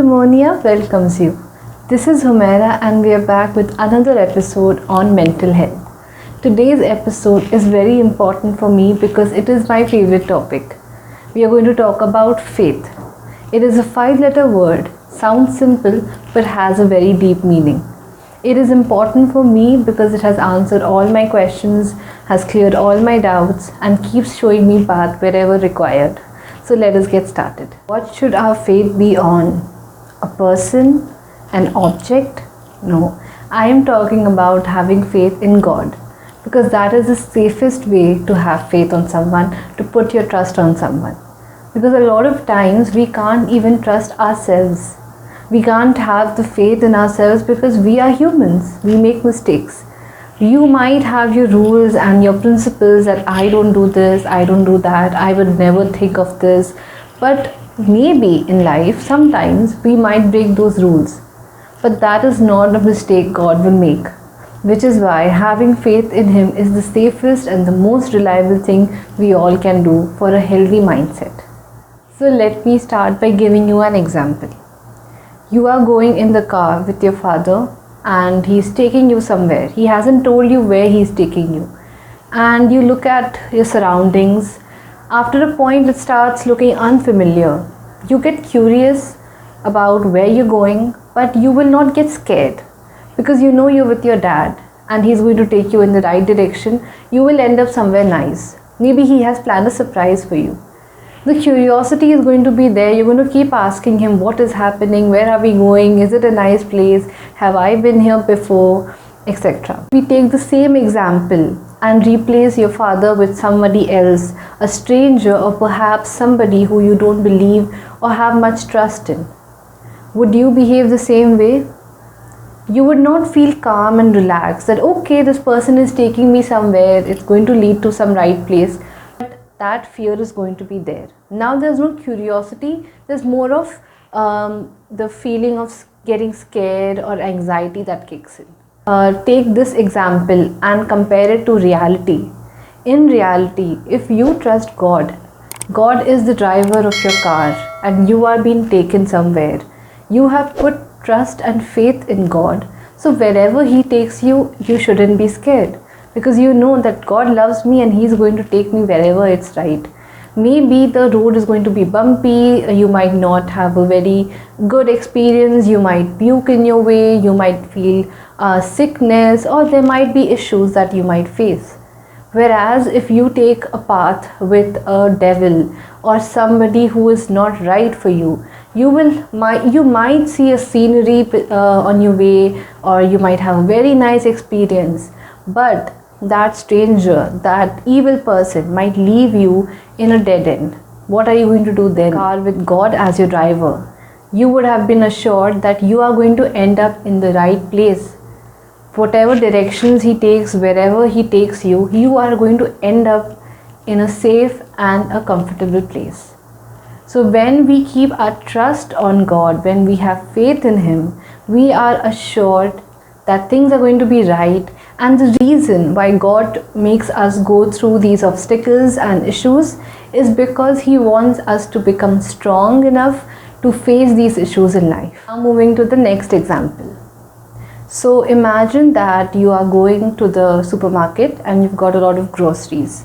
Demonia welcomes you. This is Humaira and we are back with another episode on mental health. Today's episode is very important for me because it is my favorite topic. We are going to talk about faith. It is a 5-letter word, sounds simple but has a very deep meaning. It is important for me because it has answered all my questions, has cleared all my doubts and keeps showing me path wherever required. So let us get started. What should our faith be on? A person? An object? No. I am talking about having faith in God because that is the safest way to have faith on someone, to put your trust on someone. Because a lot of times we can't even trust ourselves. We can't have the faith in ourselves because we are humans. We make mistakes. You might have your rules and your principles that I don't do this, I don't do that, I would never think of this. But maybe in life, sometimes we might break those rules. But that is not a mistake God will make. Which is why having faith in Him is the safest and the most reliable thing we all can do for a healthy mindset. So let me start by giving you an example. You are going in the car with your father and he's taking you somewhere. He hasn't told you where he's taking you. And you look at your surroundings. After a point it starts looking unfamiliar. You get curious about where you're going, but you will not get scared because you know you're with your dad and he's going to take you in the right direction. You will end up somewhere nice. Maybe he has planned a surprise for you. The curiosity is going to be there. You're going to keep asking him what is happening, where are we going, is it a nice place, have I been here before, etc. We take the same example and replace your father with somebody else, a stranger or perhaps somebody who you don't believe or have much trust in. Would you behave the same way? You would not feel calm and relaxed that okay, this person is taking me somewhere, it's going to lead to some right place. That fear is going to be there. Now there's no curiosity, there's more of the feeling of getting scared or anxiety that kicks in. Take this example and compare it to reality. In reality, if you trust God, God is the driver of your car and you are being taken somewhere. You have put trust and faith in God. So wherever He takes you, you shouldn't be scared. Because you know that God loves me and He's going to take me wherever it's right. Maybe the road is going to be bumpy, you might not have a very good experience, you might puke in your way, you might feel sickness, or there might be issues that you might face. Whereas if you take a path with a devil or somebody who is not right for you, you might see a scenery on your way, or you might have a very nice experience, but that stranger, that evil person might leave you in a dead end. What are you going to do then? Car with God as your driver, you would have been assured that you are going to end up in the right place. Whatever directions He takes, wherever He takes you, you are going to end up in a safe and a comfortable place. So when we keep our trust on God, when we have faith in Him, we are assured that things are going to be right. And the reason why God makes us go through these obstacles and issues is because He wants us to become strong enough to face these issues in life. Now moving to the next example. So imagine that you are going to the supermarket and you've got a lot of groceries.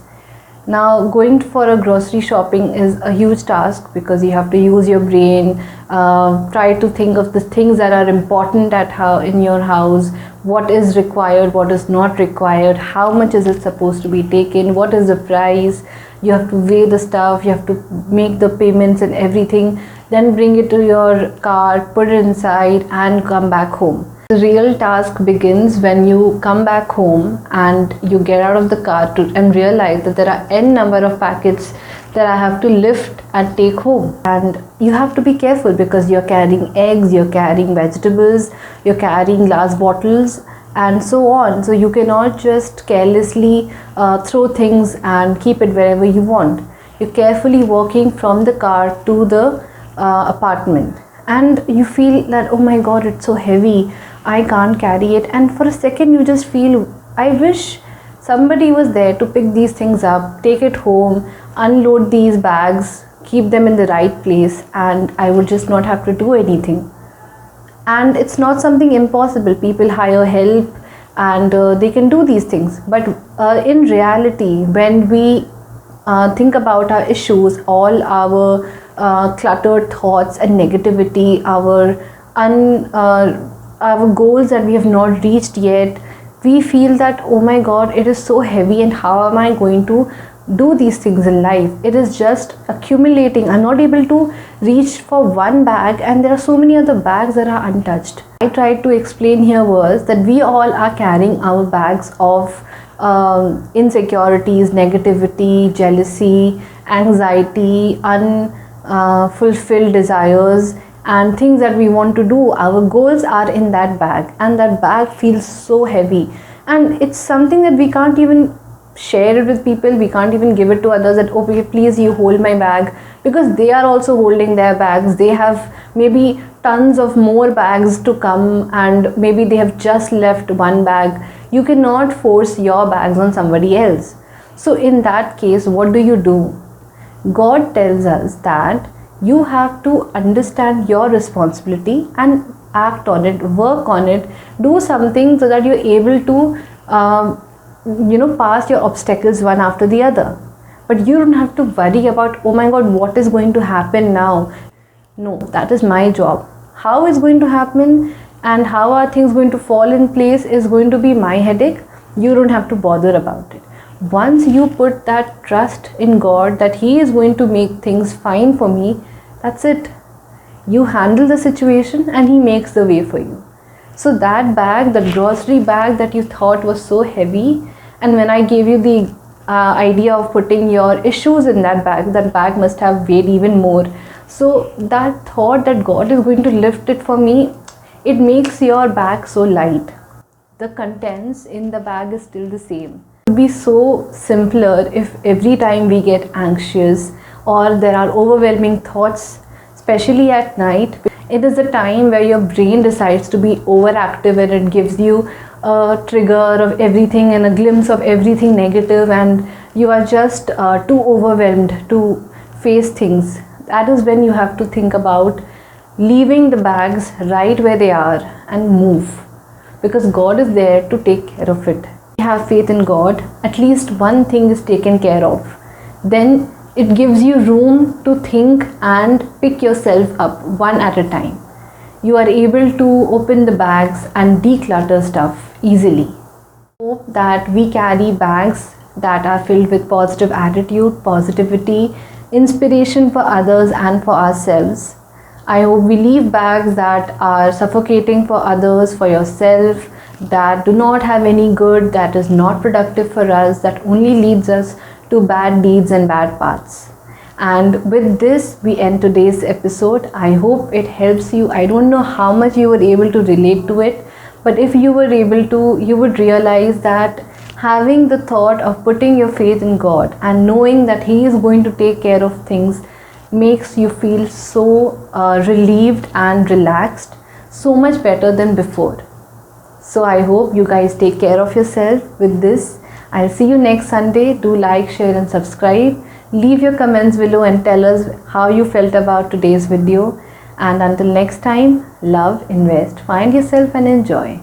Now going for a grocery shopping is a huge task because you have to use your brain, try to think of the things that are important in your house, what is required, what is not required, how much is it supposed to be taken, what is the price. You have to weigh the stuff, you have to make the payments and everything, then bring it to your car, put it inside and come back home. The real task begins when you come back home and you get out of the car and realize that there are n number of packets that I have to lift and take home. And you have to be careful because you're carrying eggs, you're carrying vegetables, you're carrying glass bottles and so on. So you cannot just carelessly throw things and keep it wherever you want. You're carefully walking from the car to the apartment and you feel that, oh my God, it's so heavy, I can't carry it. And for a second you just feel, I wish somebody was there to pick these things up, take it home, unload these bags, keep them in the right place, and I would just not have to do anything. And it's not something impossible. People hire help, and they can do these things. But in reality, when we think about our issues, all our cluttered thoughts and negativity, our goals that we have not reached yet, we feel that, oh my god, it is so heavy, and how am I going to do these things in life? It is just accumulating. I'm not able to reach for one bag, and there are so many other bags that are untouched. I tried to explain here was that we all are carrying our bags of insecurities, negativity, jealousy, anxiety, unfulfilled desires, and things that we want to do. Our goals are in that bag, and that bag feels so heavy, and it's something that we can't even share it with people. We can't even give it to others that, oh please, you hold my bag, because they are also holding their bags. They have maybe tons of more bags to come, and maybe they have just left one bag. You cannot force your bags on somebody else. So in that case, what do? God tells us that you have to understand your responsibility and act on it, work on it, do something so that you're able to pass your obstacles one after the other. But you don't have to worry about, oh my god, what is going to happen now. No, that is my job. How is going to happen and how are things going to fall in place is going to be my headache. You don't have to bother about it. Once you put that trust in God that He is going to make things fine for me, that's it. You handle the situation and He makes the way for you. So that bag, the grocery bag that you thought was so heavy, and when I gave you the idea of putting your issues in that bag must have weighed even more. So that thought that God is going to lift it for me, it makes your bag so light. The contents in the bag is still the same. It would be so simpler if every time we get anxious or there are overwhelming thoughts, especially at night, it is the time where your brain decides to be overactive, and it gives you a trigger of everything and a glimpse of everything negative, and you are just too overwhelmed to face things. That is when you have to think about leaving the bags right where they are and move, because God is there to take care of it. Have faith in God, at least one thing is taken care of. Then it gives you room to think and pick yourself up one at a time. You are able to open the bags and declutter stuff easily. Hope that we carry bags that are filled with positive attitude, positivity, inspiration for others and for ourselves. I hope we leave bags that are suffocating for others, for yourself, that do not have any good, that is not productive for us, that only leads us to bad deeds and bad paths. And with this, we end today's episode. I hope it helps you. I don't know how much you were able to relate to it, but if you were able to, you would realize that having the thought of putting your faith in God and knowing that He is going to take care of things makes you feel so relieved and relaxed, so much better than before. So I hope you guys take care of yourself with this. I'll see you next Sunday. Do like, share and subscribe. Leave your comments below and tell us how you felt about today's video. And until next time, love, invest, find yourself and enjoy.